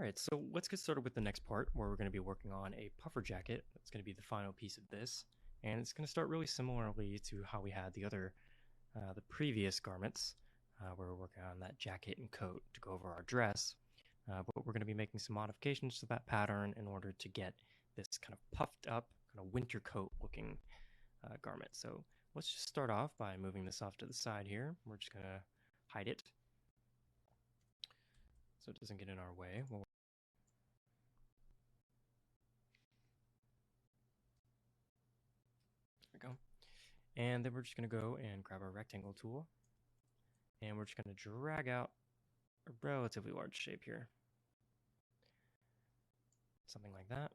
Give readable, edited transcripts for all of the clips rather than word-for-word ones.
Alright, so let's get started with the next part where we're going to be working on a puffer jacket. That's going to be the final piece of this. And it's going to start really similarly to how we had the previous garments, where we're working on that jacket and coat to go over our dress. But we're going to be making some modifications to that pattern in order to get this kind of puffed up, kind of winter coat looking garment. So let's just start off by moving this off to the side here. We're just going to hide it so it doesn't get in our way. There we go. And then we're just going to go and grab our rectangle tool, and we're just going to drag out a relatively large shape here. Something like that.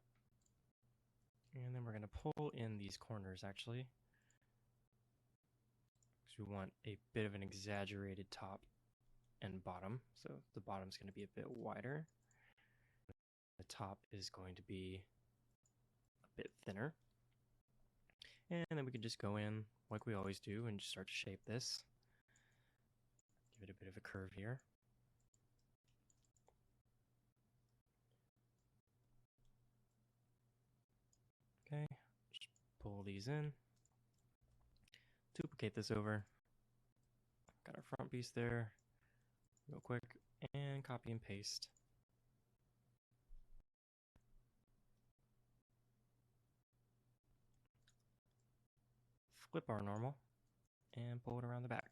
And then we're going to pull in these corners actually, because we want a bit of an exaggerated top and bottom. So the bottom's going to be a bit wider. The top is going to be a bit thinner. And then we can just go in like we always do and just start to shape this. Give it a bit of a curve here. Okay, just pull these in. Duplicate this over. Got our front piece there. Real quick, and copy and paste. Flip our normal and pull it around the back.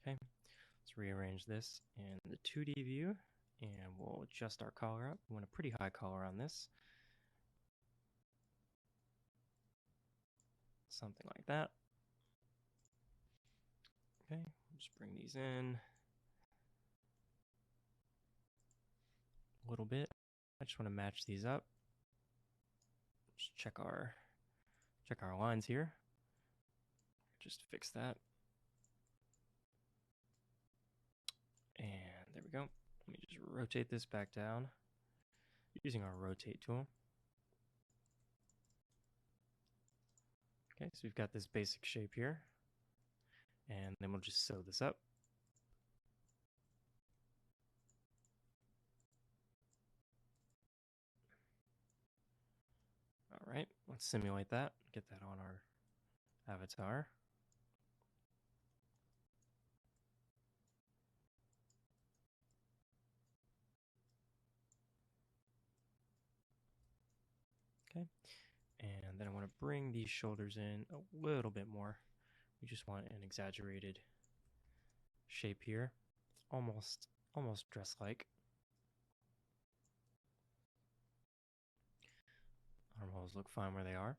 Okay, let's rearrange this in the 2D view and we'll adjust our collar up. We want a pretty high collar on this. Something like that. Okay, just bring these in a little bit. I just want to match these up. Just check our lines here. Just fix that. And there we go. Let me just rotate this back down using our rotate tool. Okay, so we've got this basic shape here. And then we'll just sew this up. All right, let's simulate that. Get that on our avatar. Okay, and then I want to bring these shoulders in a little bit more. We just want an exaggerated shape here, almost dress-like. Armholes look fine where they are.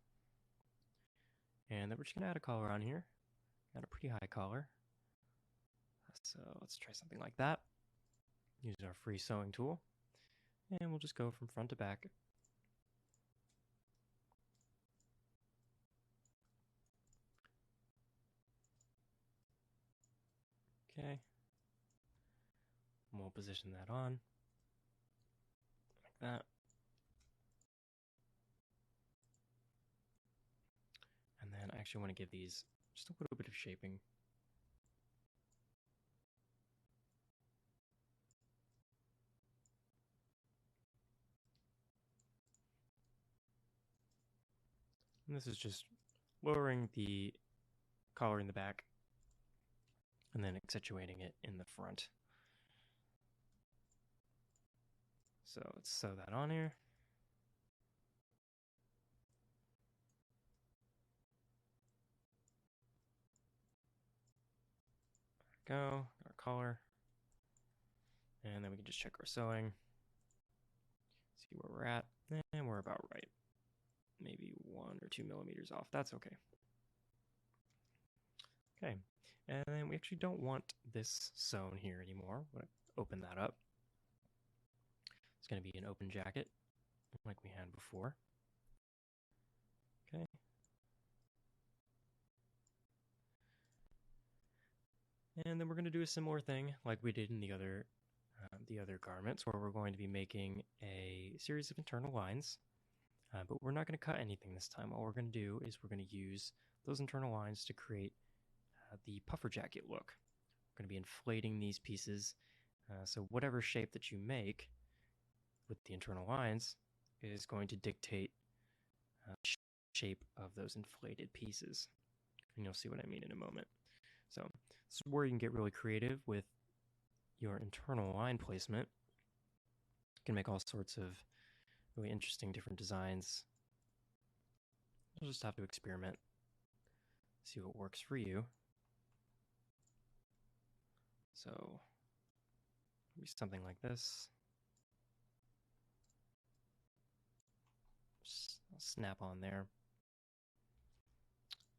And then we're just going to add a collar on here. Got a pretty high collar. So let's try something like that. Use our free sewing tool. And we'll just go from front to back. Okay. And we'll position that on. Like that. And then I actually want to give these just a little bit of shaping. And this is just lowering the collar in the back and then accentuating it in the front. So let's sew that on here. There we go, our collar. And then we can just check our sewing. See where we're at. And we're about right. Maybe 1 or 2 millimeters off. That's okay. Okay, and then we actually don't want this sewn here anymore. We're going to open that up. It's going to be an open jacket like we had before. Okay. And then we're going to do a similar thing like we did in the other garments, where we're going to be making a series of internal lines. But we're not going to cut anything this time. All we're going to do is we're going to use those internal lines to create the puffer jacket look. We're going to be inflating these pieces So whatever shape that you make with the internal lines is going to dictate the shape of those inflated pieces. And you'll see what I mean in a moment. So this is where you can get really creative with your internal line placement. You can make all sorts of really interesting different designs. You'll just have to experiment, see what works for you. So maybe something like this. Just snap on there.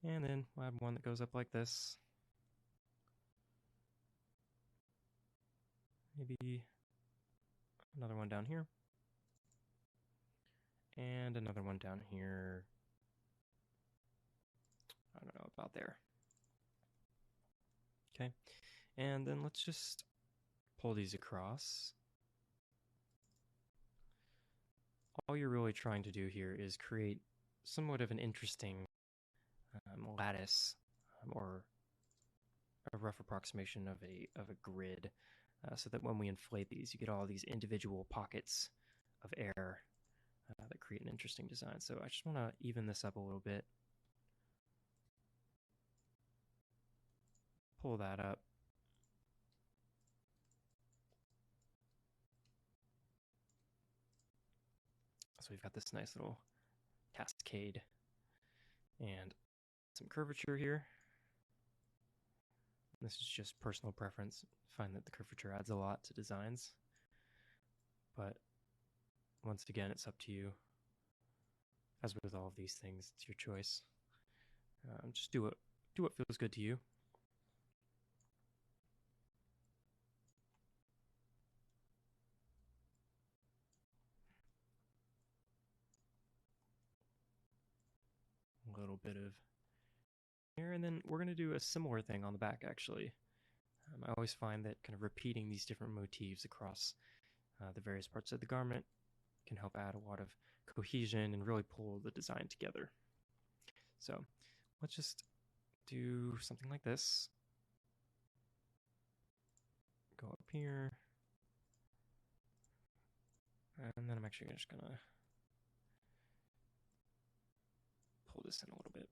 And then we'll add one that goes up like this. Maybe another one down here. And another one down here. I don't know, about there. Okay. And then let's just pull these across. All you're really trying to do here is create somewhat of an interesting lattice or a rough approximation of a grid, so that when we inflate these, you get all these individual pockets of air that create an interesting design. So I just want to even this up a little bit. Pull that up. So we've got this nice little cascade and some curvature here. This is just personal preference. I find that the curvature adds a lot to designs. But once again, it's up to you. As with all of these things, it's your choice. Just do what feels good to you. A little bit of here, and then we're going to do a similar thing on the back, actually. I always find that kind of repeating these different motifs across the various parts of the garment can help add a lot of cohesion and really pull the design together. So let's just do something like this. Go up here. And then I'm actually just going to pull this in a little bit.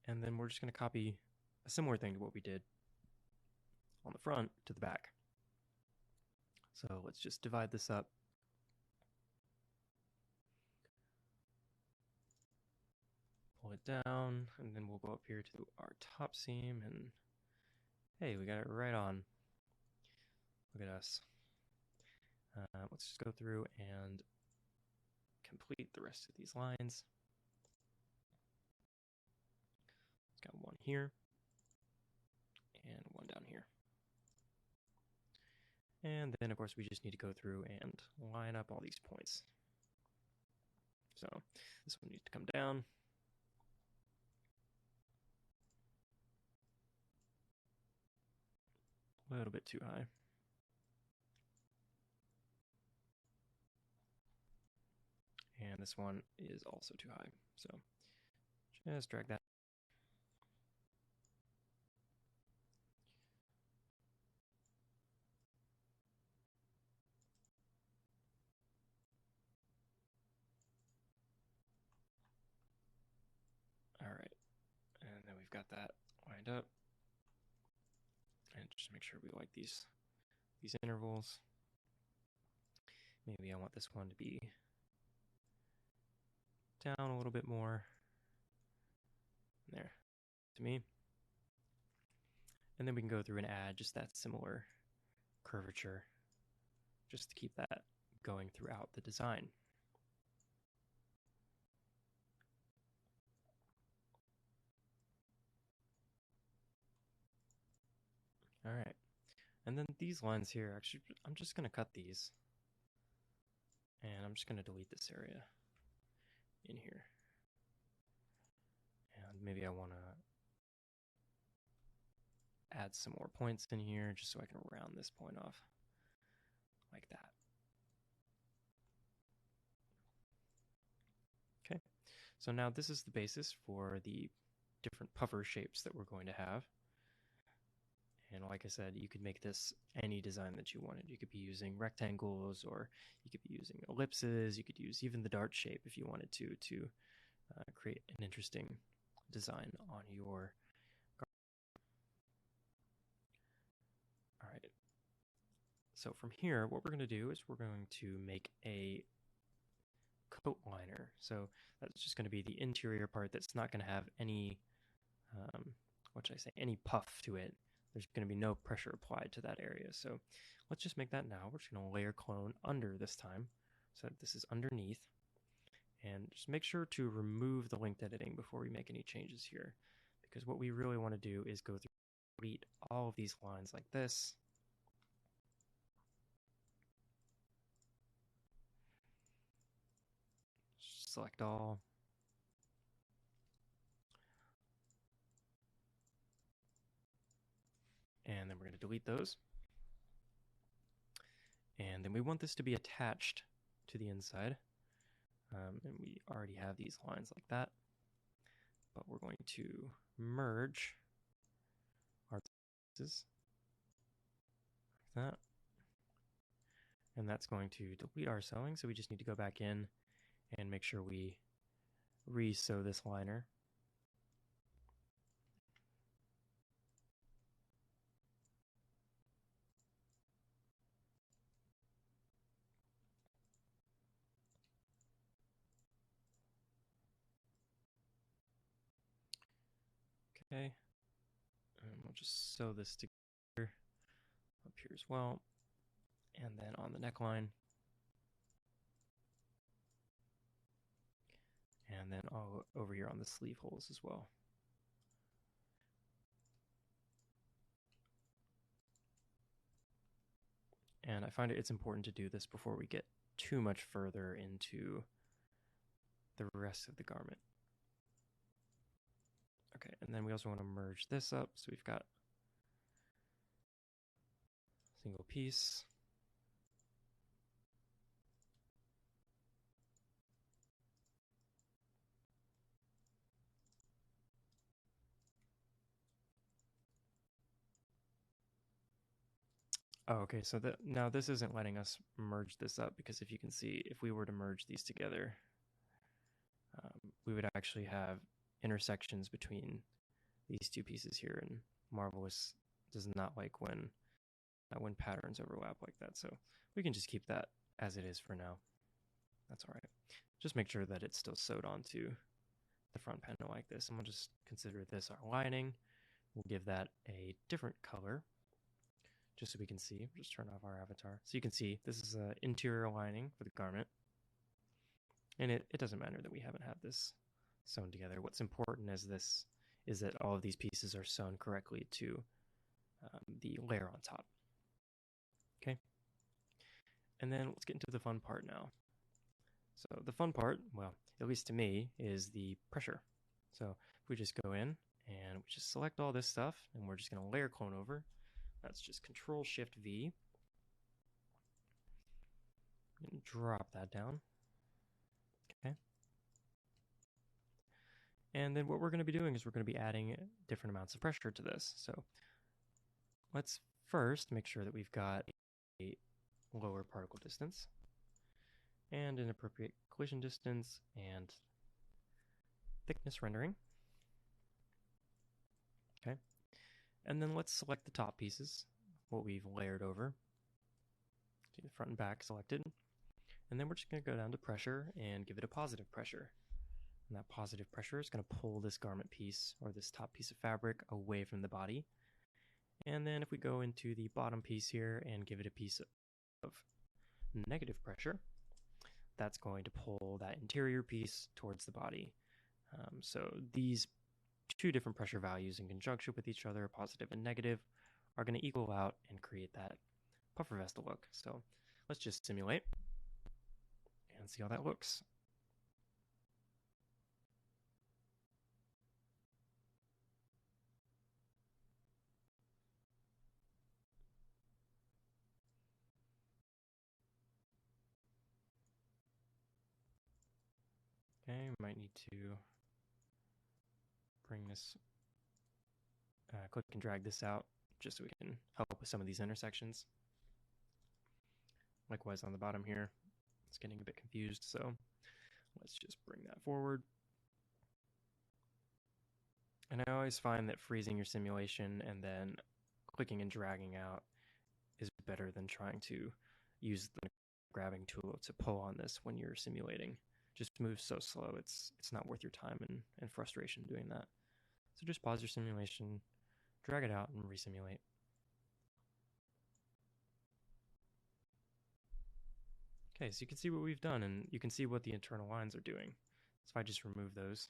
And then we're just going to copy a similar thing to what we did on the front to the back. So let's just divide this up. Pull it down, and then we'll go up here to our top seam, and hey, we got it right on. Look at us. Let's just go through and complete the rest of these lines. It's got one here and one down here. And then, of course, we just need to go through and line up all these points. So this one needs to come down. A little bit too high. And this one is also too high. So just drag that. All right. And then we've got that lined up. And just make sure we like these intervals. Maybe I want this one to be down a little bit more. There, to me. And then we can go through and add just that similar curvature just to keep that going throughout the design. All right. And then these lines here, actually, I'm just going to cut these. And I'm just going to delete this area in here. And maybe I want to add some more points in here just so I can round this point off like that. Okay, so now this is the basis for the different puffer shapes that we're going to have. And like I said, you could make this any design that you wanted. You could be using rectangles, or you could be using ellipses. You could use even the dart shape if you wanted to create an interesting design on your garment. All right. So from here, what we're going to do is we're going to make a coat liner. So that's just going to be the interior part that's not going to have any, what should I say, any puff to it. There's going to be no pressure applied to that area. So let's just make that now. We're just going to layer clone under this time. So this is underneath. And just make sure to remove the linked editing before we make any changes here. Because what we really want to do is go through and delete all of these lines like this. Select all. And then we're going to delete those. And then we want this to be attached to the inside. And we already have these lines like that. But we're going to merge our pieces like that. And that's going to delete our sewing. So we just need to go back in and make sure we re-sew this liner. Okay, and we'll just sew this together up here as well, and then on the neckline, and then all over here on the sleeve holes as well. And I find it's important to do this before we get too much further into the rest of the garment. Okay, and then we also want to merge this up, so we've got a single piece. Oh, okay, so now this isn't letting us merge this up, because if you can see, if we were to merge these together, we would actually have intersections between these two pieces here, and Marvelous does not like when patterns overlap like that. So we can just keep that as it is for now. That's all right. Just make sure that it's still sewed onto the front panel like this, and we'll just consider this our lining. We'll give that a different color just so we can see. We'll just turn off our avatar. So you can see this is an interior lining for the garment. And it doesn't matter that we haven't had this sewn together. What's important is that all of these pieces are sewn correctly to the layer on top. Okay. And then let's get into the fun part now. So the fun part, well, at least to me, is the pressure. So if we just go in and we just select all this stuff, and we're just going to layer clone over. That's just Control-Shift-V. And drop that down. Okay. And then what we're going to be doing is we're going to be adding different amounts of pressure to this. So let's first make sure that we've got a lower particle distance and an appropriate collision distance and thickness rendering. Okay. And then let's select the top pieces, what we've layered over. See the front and back selected. And then we're just going to go down to pressure and give it a positive pressure. And that positive pressure is going to pull this garment piece or this top piece of fabric away from the body. And then if we go into the bottom piece here and give it a piece of negative pressure, that's going to pull that interior piece towards the body. So these two different pressure values in conjunction with each other, positive and negative, are going to equal out and create that puffer vest look. So let's just simulate and see how that looks. Okay, we might need to bring this, click and drag this out just so we can help with some of these intersections. Likewise on the bottom here, it's getting a bit confused, so let's just bring that forward. And I always find that freezing your simulation and then clicking and dragging out is better than trying to use the grabbing tool to pull on this when you're simulating. Just moves so slow, it's not worth your time and frustration doing that. So just pause your simulation, drag it out, and resimulate. Okay, so you can see what we've done, and you can see what the internal lines are doing. So if I just remove those,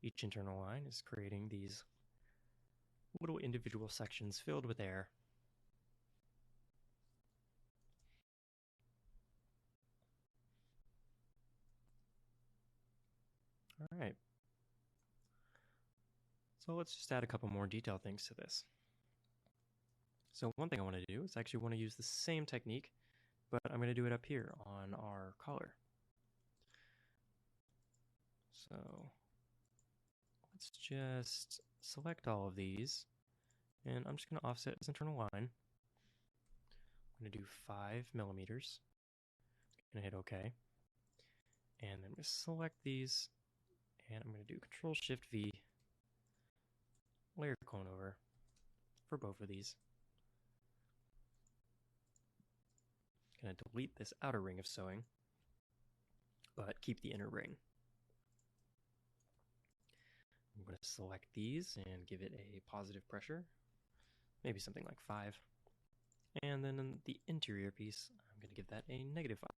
each internal line is creating these little individual sections filled with air. All right. So let's just add a couple more detail things to this. So one thing I want to do is actually want to use the same technique, but I'm going to do it up here on our collar. So let's just select all of these, and I'm just going to offset this internal line. I'm going to do 5 millimeters. I'm going to hit OK. And then I'm going to select these, and I'm going to do Control-Shift-V, layer clone over for both of these. I'm going to delete this outer ring of sewing, but keep the inner ring. I'm going to select these and give it a positive pressure, maybe something like 5. And then in the interior piece, I'm going to give that a negative 5.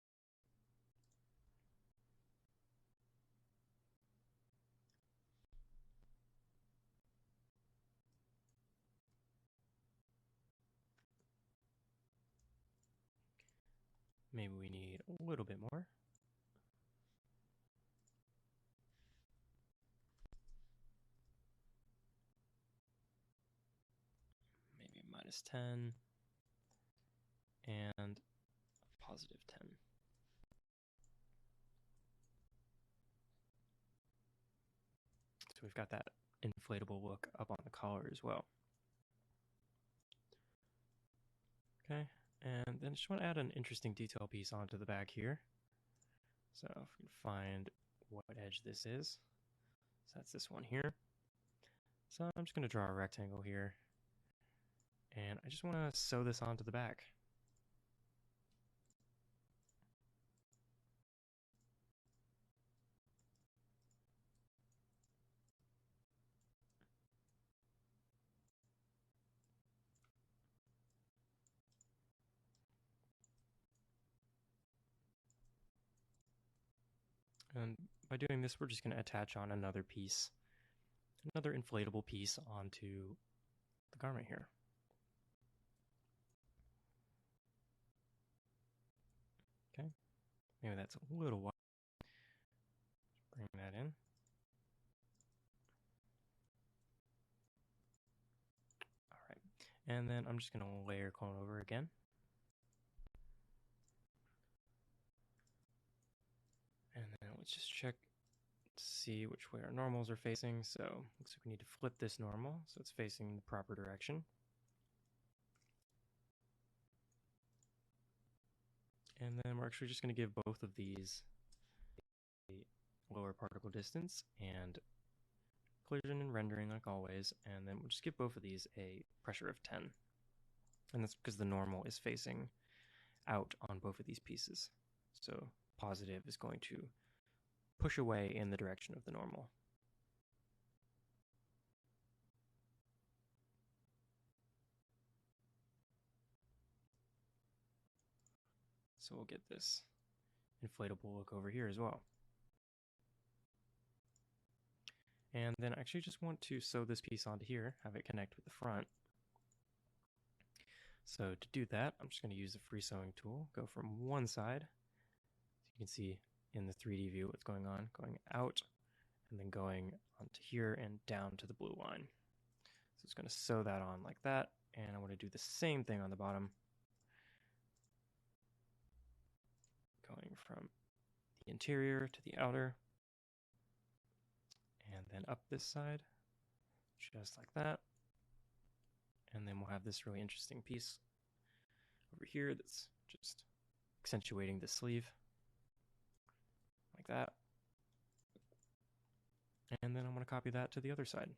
Maybe we need a little bit more. Maybe -10 and +10. So we've got that inflatable look up on the collar as well. Okay, and then just want to add an interesting detail piece onto the back here. So if we can find what edge this is, so that's this one here. So I'm just going to draw a rectangle here, and I just want to sew this onto the back. And by doing this, we're just going to attach on another piece, another inflatable piece onto the garment here. Okay, maybe that's a little wide. Bring that in. All right, and then I'm just going to layer clone over again. And then let's just check to see which way our normals are facing. So looks like we need to flip this normal so it's facing the proper direction. And then we're actually just going to give both of these a lower particle distance and collision and rendering like always. And then we'll just give both of these a pressure of 10. And that's because the normal is facing out on both of these pieces. So positive is going to push away in the direction of the normal. So we'll get this inflatable look over here as well. And then I actually just want to sew this piece onto here, have it connect with the front. So to do that, I'm just going to use the free sewing tool, go from one side, so you can see in the 3D view what's going on, going out, and then going onto here and down to the blue line. So it's going to sew that on like that, and I want to do the same thing on the bottom, going from the interior to the outer, and then up this side, just like that. And then we'll have this really interesting piece over here that's just accentuating the sleeve like that. And then I'm going to copy that to the other side.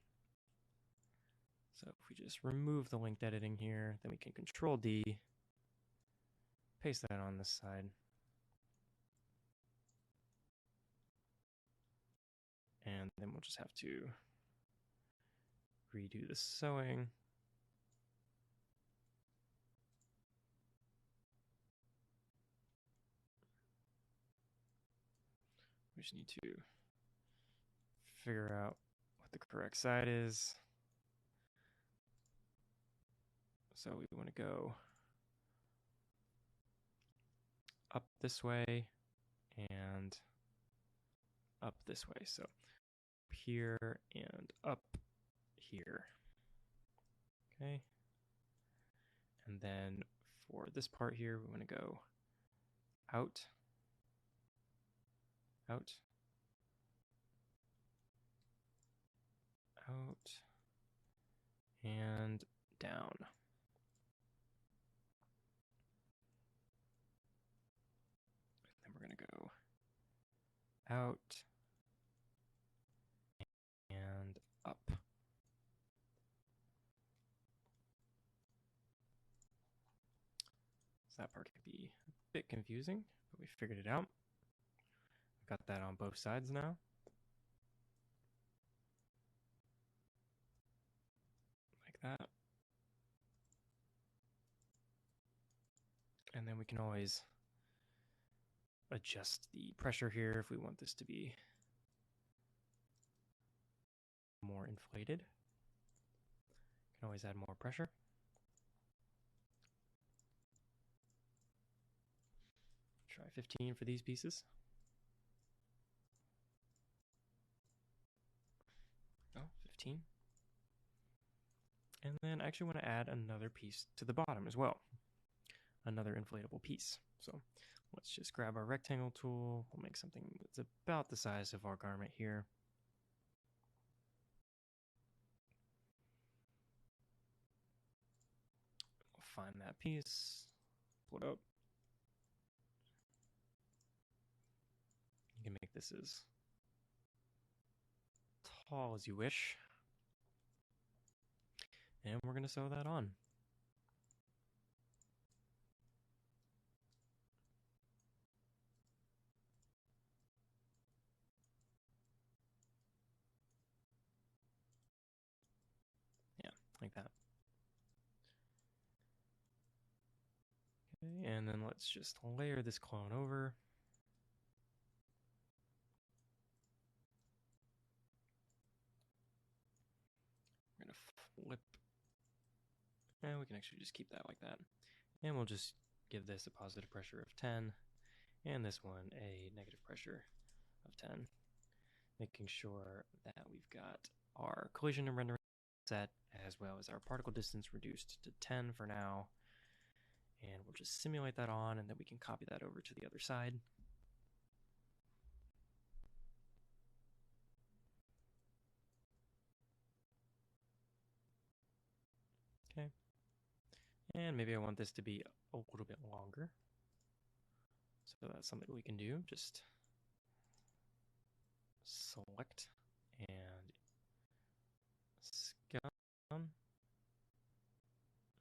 So if we just remove the linked editing here, then we can Control D, paste that on this side. And then we'll just have to redo the sewing. We just need to figure out what the correct side is. So we want to go up this way and up this way. So here and up here. Okay. And then for this part here, we want to go out, out, out, and down. And then we're going to go out and up. So that part can be a bit confusing, but we figured it out. We've got that on both sides now. Like that. And then we can always adjust the pressure here if we want this to be more inflated. Can always add more pressure. Try 15 for these pieces. Oh, 15. And then I actually want to add another piece to the bottom as well. Another inflatable piece. So let's just grab our rectangle tool. We'll make something that's about the size of our garment here. We'll find that piece, pull it up. You can make this as tall as you wish. And we're going to sew that on. Yeah, like that. Okay, and then let's just layer this clone over. We're going to flip. And we can actually just keep that like that. And we'll just give this a positive pressure of 10, and this one a negative pressure of 10. Making sure that we've got our collision and rendering set, as well as our particle distance reduced to 10 for now. And we'll just simulate that on, and then we can copy that over to the other side. Okay. And maybe I want this to be a little bit longer. So that's something we can do. Just select and scale down.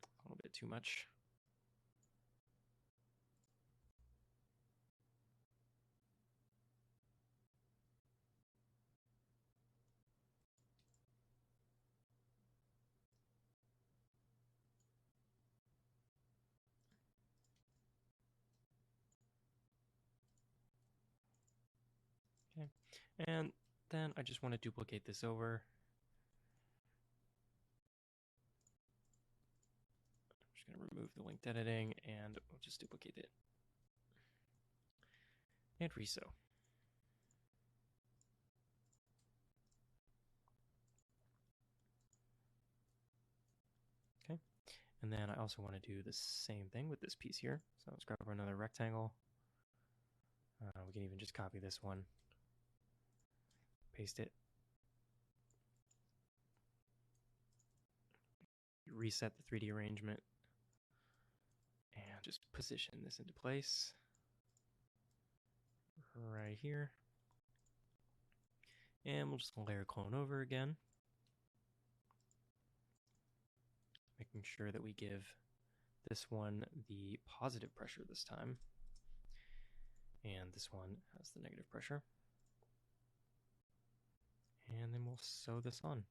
A little bit too much. Okay, and then I just want to duplicate this over. I'm just going to remove the linked editing, and we'll just duplicate it. And resew. Okay, and then I also want to do the same thing with this piece here. So let's grab another rectangle. We can even just copy this one, paste it, reset the 3D arrangement and just position this into place right here. And we'll just layer clone over again, making sure that we give this one the positive pressure this time, and this one has the negative pressure. And then we'll sew this on.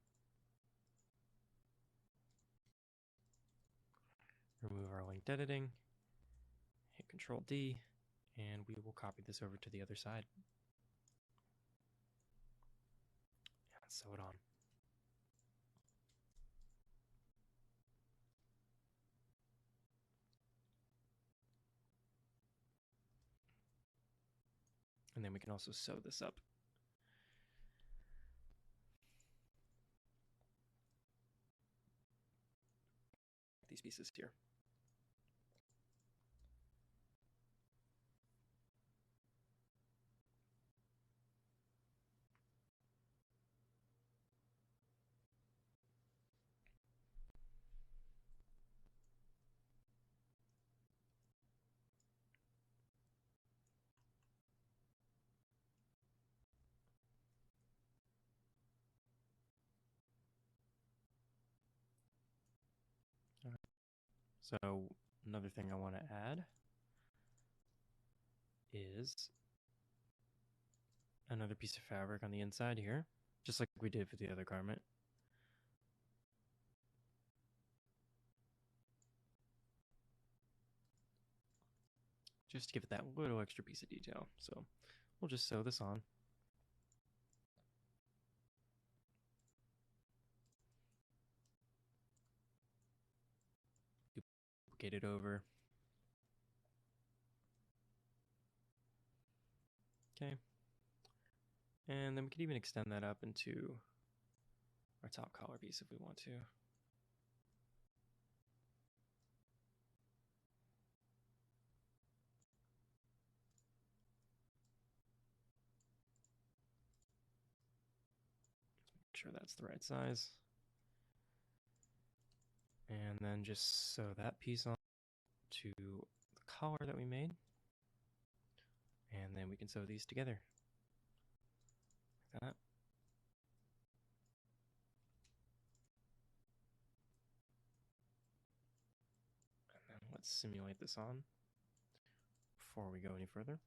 Remove our linked editing, hit Control D, and we will copy this over to the other side. And sew it on. And then we can also sew this up. These pieces here. So another thing I want to add is another piece of fabric on the inside here, just like we did for the other garment. Just to give it that little extra piece of detail. So we'll just sew this on. Duplicate it over. Okay. And then we can even extend that up into our top collar piece if we want to. Make sure that's the right size. And then just sew that piece on to the collar that we made. And then we can sew these together. Like that. And then let's simulate this on before we go any further.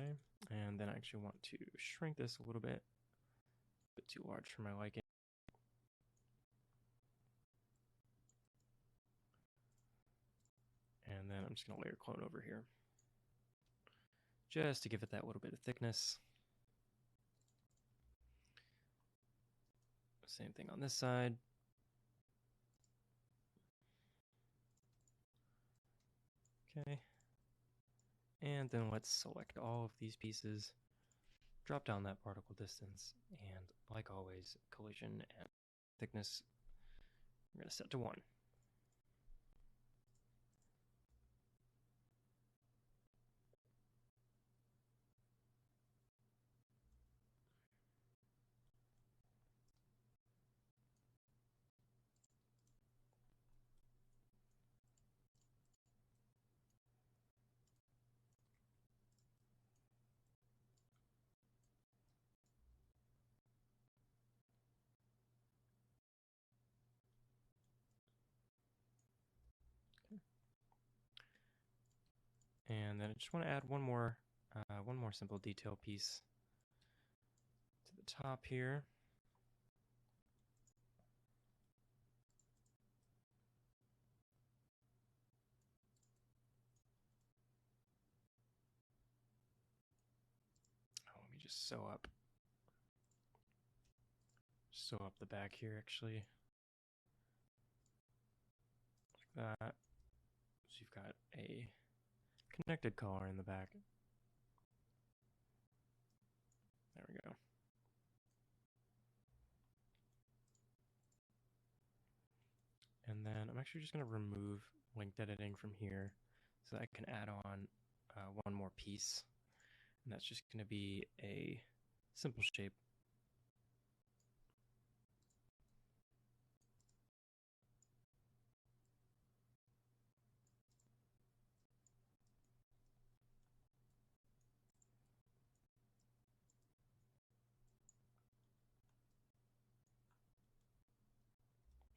Okay, and then I actually want to shrink this a little bit too large for my liking. And then I'm just going to layer clone over here, just to give it that little bit of thickness. Same thing on this side. Okay. And then let's select all of these pieces, drop down that particle distance, and like always, collision and thickness, we're going to set to 1. And then I just want to add one more simple detail piece to the top here. Let me just sew up the back here actually, like that. So you've got a connected collar in the back. There we go. And then I'm actually just going to remove linked editing from here so that I can add on one more piece. And that's just going to be a simple shape.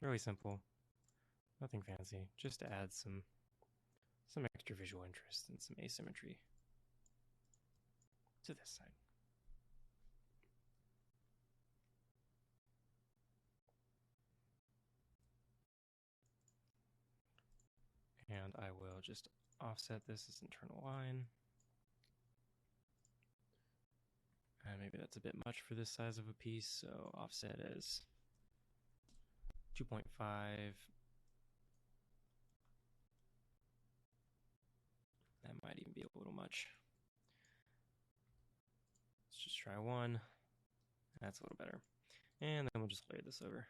Really simple, nothing fancy, just to add some extra visual interest and some asymmetry to this side. And I will just offset this as internal line. And maybe that's a bit much for this size of a piece, so offset as 2.5. That might even be a little much. Let's just try one. That's a little better. And then we'll just layer this over.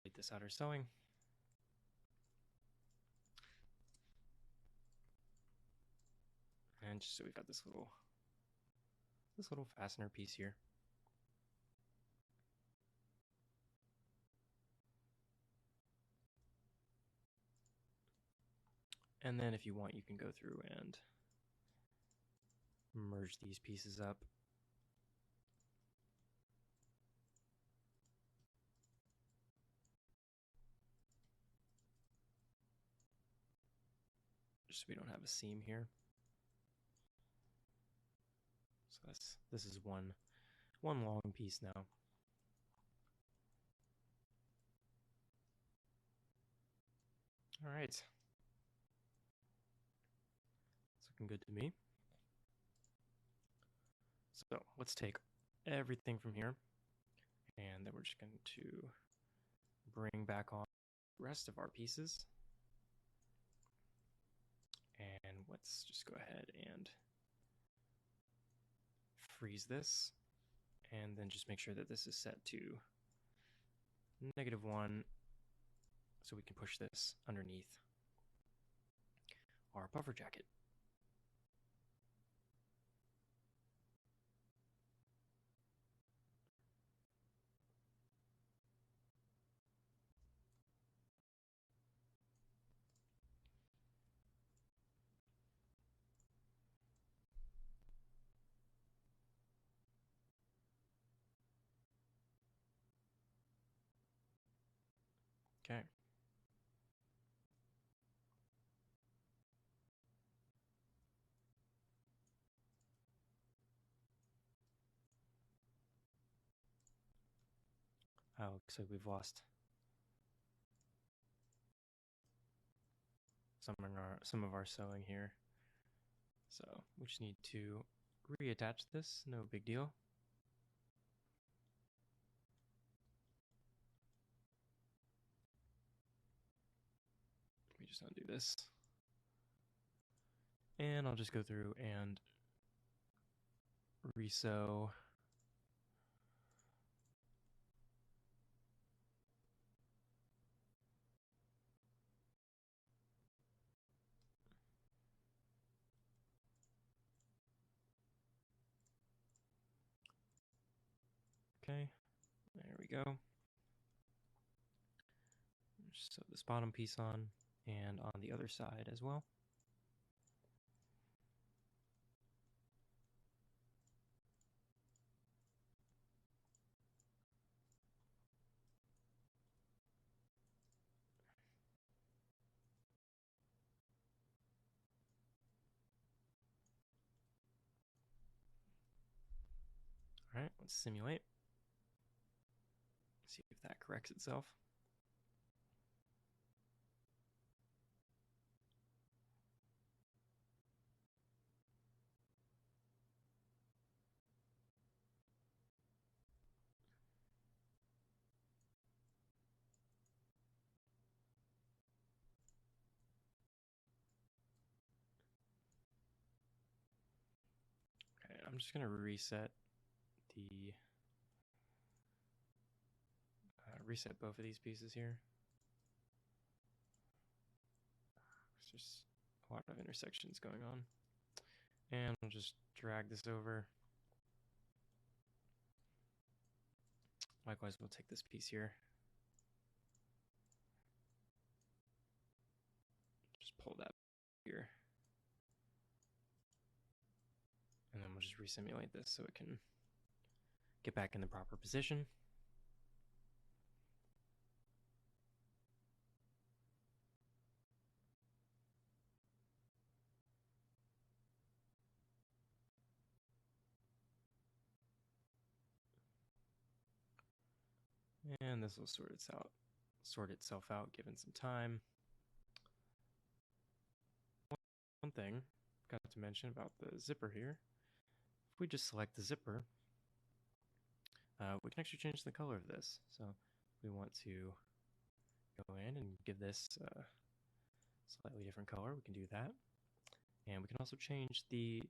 Complete this outer sewing. And just so we've got this little fastener piece here. And then if you want, you can go through and merge these pieces up. Just so we don't have a seam here. So this is one long piece now. All right. It's looking good to me. So let's take everything from here, and then we're just going to bring back on the rest of our pieces. And let's just go ahead and freeze this, and then just make sure that this is set to -1, so we can push this underneath our puffer jacket. Okay. Oh, looks like we've lost some of our sewing here. So we just need to reattach this, no big deal. Let me just undo this. And I'll just go through and resew Okay, there we go. Just sew this bottom piece on, and on the other side as well. All right, let's simulate. See if that corrects itself. Okay, I'm just going to reset both of these pieces here. There's just a lot of intersections going on. And we'll just drag this over. Likewise, we'll take this piece here. Just pull that here. And then we'll just resimulate this so it can get back in the proper position. And this will sort itself out given some time. One thing I forgot to mention about the zipper here. If we just select the zipper, we can actually change the color of this. So we want to go in and give this a slightly different color. We can do that. And we can also change the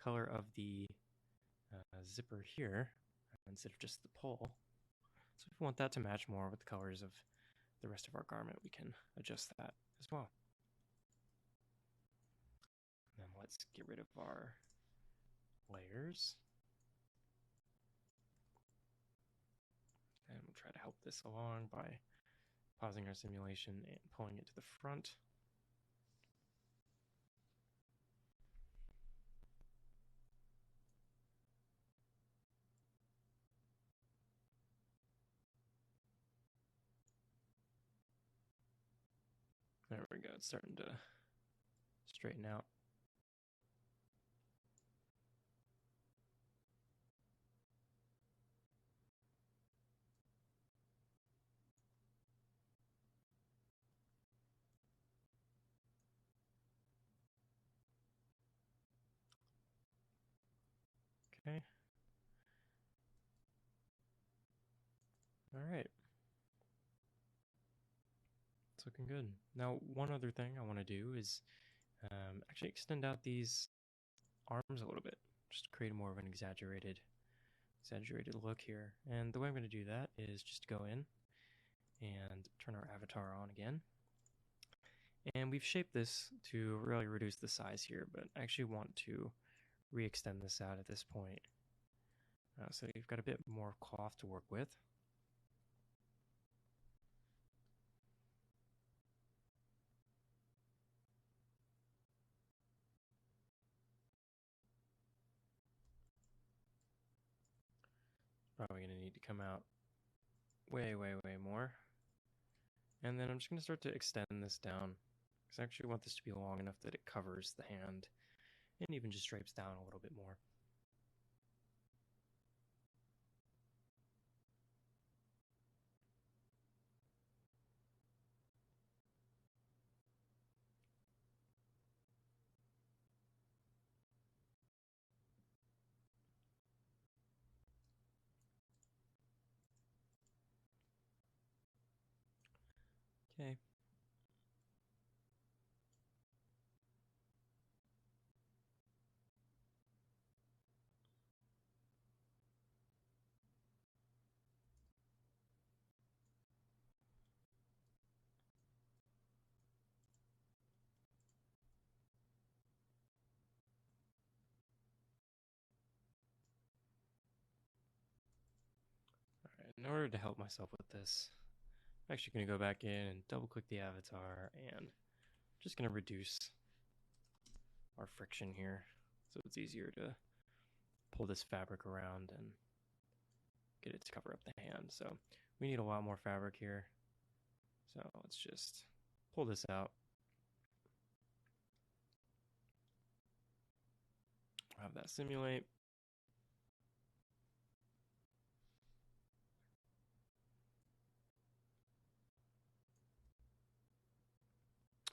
color of the zipper here instead of just the pull. So if we want that to match more with the colors of the rest of our garment, we can adjust that as well. And then let's get rid of our layers. And we'll try to help this along by pausing our simulation and pulling it to the front. There we go, it's starting to straighten out. Okay. All right. It's looking good. Now, one other thing I want to do is actually extend out these arms a little bit, just create more of an exaggerated look here. And the way I'm going to do that is just go in and turn our avatar on again. And we've shaped this to really reduce the size here, but I actually want to re-extend this out at this point. So you've got a bit more cloth to work with. Probably going to need to come out way more. And then I'm just going to start to extend this down, because I actually want this to be long enough that it covers the hand and even just drapes down a little bit more. Okay. All right. In order to help myself with this, I'm actually going to go back in and double click the avatar and just going to reduce our friction here so it's easier to pull this fabric around and get it to cover up the hand. So we need a lot more fabric here. So let's just pull this out. I'll have that simulate.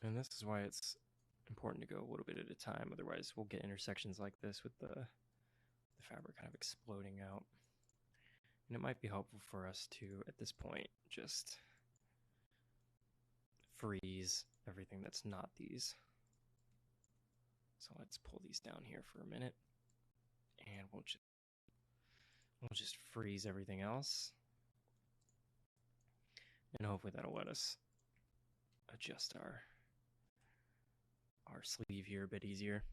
And this is why it's important to go a little bit at a time. Otherwise, we'll get intersections like this with the fabric kind of exploding out. And it might be helpful for us to, at this point, just freeze everything that's not these. So let's pull these down here for a minute. And we'll just freeze everything else. And hopefully that'll let us adjust our sleeve here a bit easier.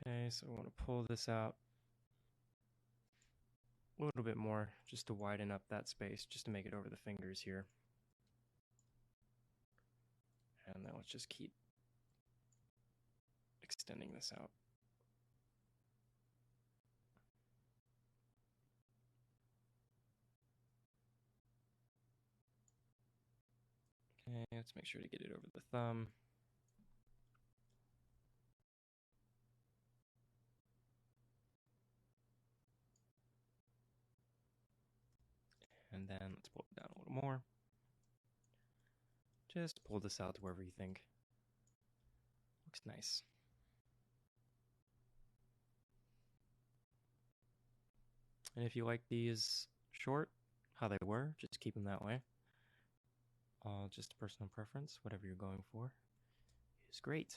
Okay, so I want to pull this out a little bit more just to widen up that space, just to make it over the fingers here. And then let's just keep extending this out. Okay, let's make sure to get it over the thumb. And then let's pull it down a little more. Just pull this out to wherever you think. Looks nice. And if you like these short, how they were, just keep them that way. Just personal preference, whatever you're going for is great.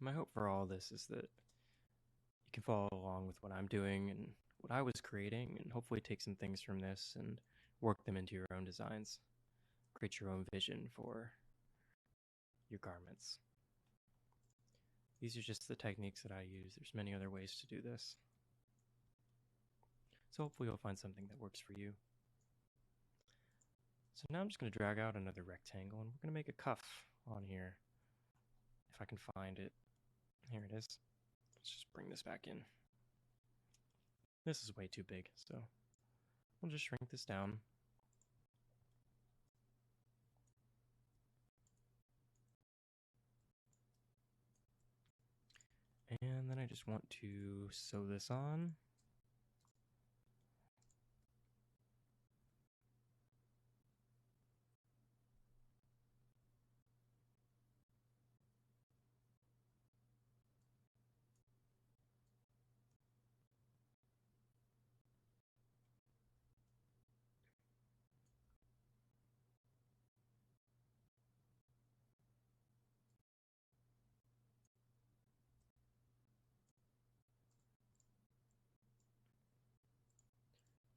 My hope for all this is that you can follow along with what I'm doing and what I was creating, and hopefully take some things from this and work them into your own designs. Create your own vision for your garments. These are just the techniques that I use. There's many other ways to do this. So hopefully you'll find something that works for you. So now I'm just going to drag out another rectangle, and we're going to make a cuff on here. If I can find it. Here it is. Let's just bring this back in. This is way too big, so we'll just shrink this down. And then I just want to sew this on.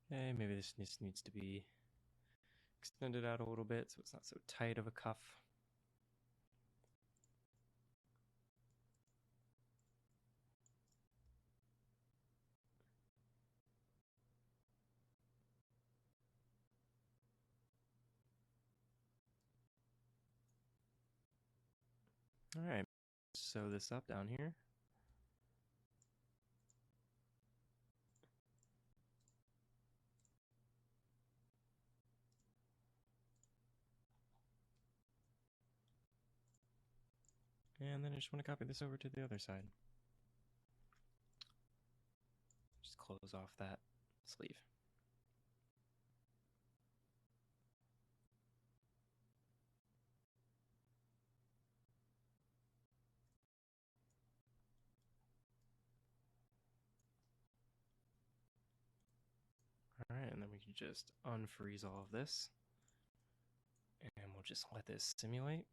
Okay, maybe this just needs to be extended out a little bit so it's not so tight of a cuff. All right, sew this up down here. And then I just want to copy this over to the other side. Just close off that sleeve. All right, and then we can just unfreeze all of this. And we'll just let this simulate.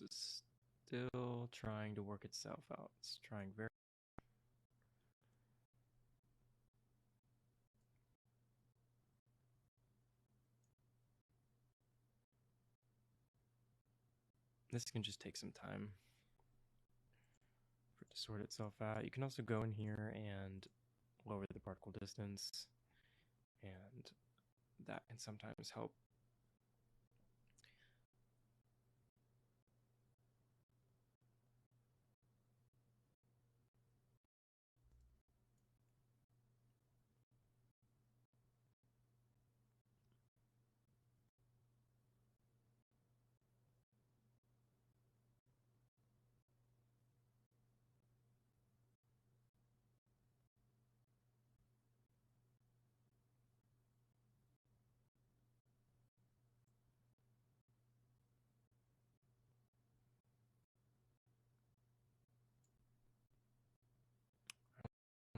This is still trying to work itself out. It's trying very. This can just take some time for it to sort itself out. You can also go in here and lower the particle distance, and that can sometimes help.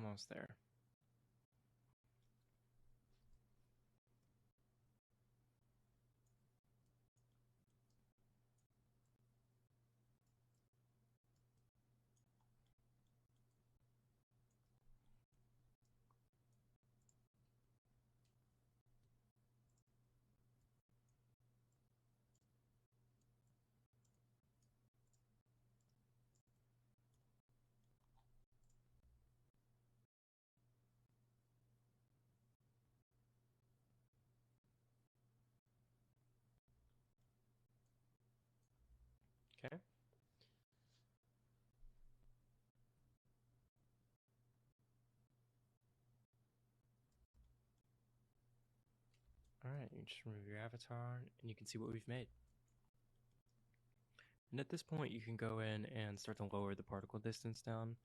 Almost there. Okay. Alright, you just remove your avatar and you can see what we've made. And at this point, you can go in and start to lower the particle distance down,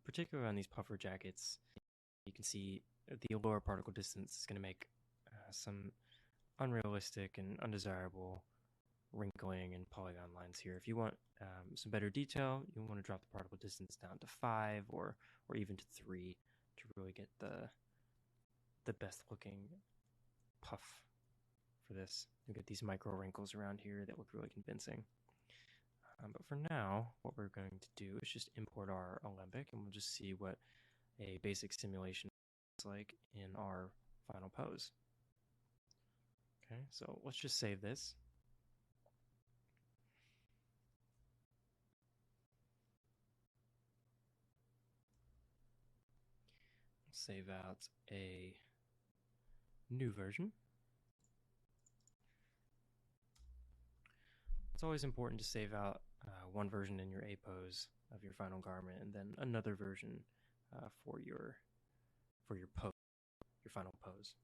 particularly on these puffer jackets. You can see the lower particle distance is going to make some unrealistic and undesirable wrinkling and polygon lines here. If you want some better detail, you want to drop the particle distance down to 5 or even to 3 to really get the best looking puff for this. You get these micro wrinkles around here that look really convincing. But for now, what we're going to do is just import our Alembic, and we'll just see what a basic simulation looks like in our final pose. Okay, so let's just save this. Save out a new version. It's always important to save out one version in your A pose of your final garment, and then another version for your pose, your final pose.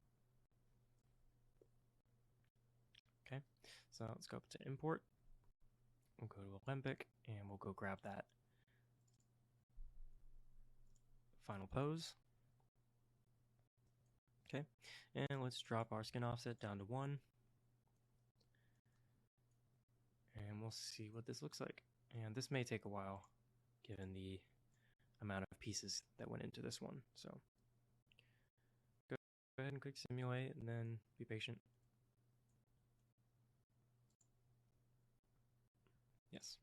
Okay, so let's go up to import. We'll go to Alembic, and we'll go grab that final pose. Okay, and let's drop our skin offset down to 1. And we'll see what this looks like. And this may take a while, given the amount of pieces that went into this one. So go ahead and click simulate, and then be patient. Yes.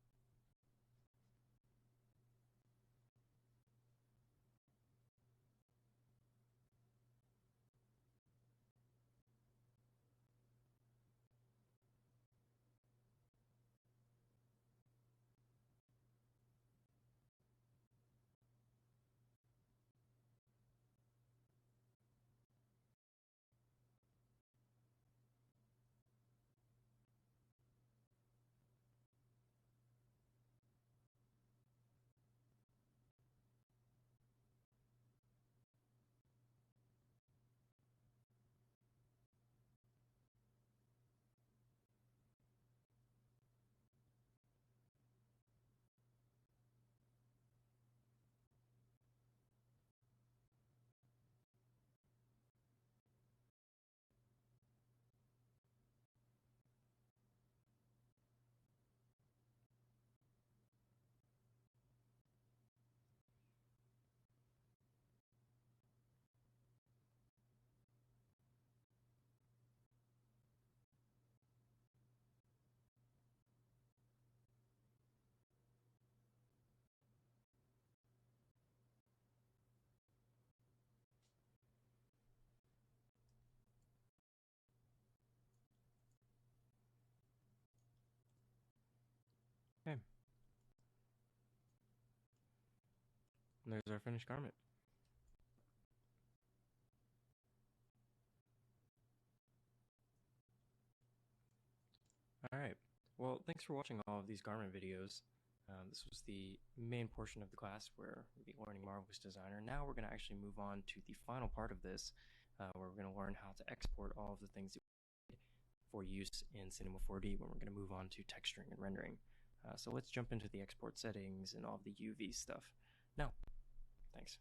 Okay. And there's our finished garment. All right. Well, thanks for watching all of these garment videos. This was the main portion of the class where we'll be learning Marvelous Designer. Now we're going to actually move on to the final part of this, where we're going to learn how to export all of the things that we need for use in Cinema 4D when we're going to move on to texturing and rendering. So let's jump into the export settings and all of the UV stuff. Now, thanks.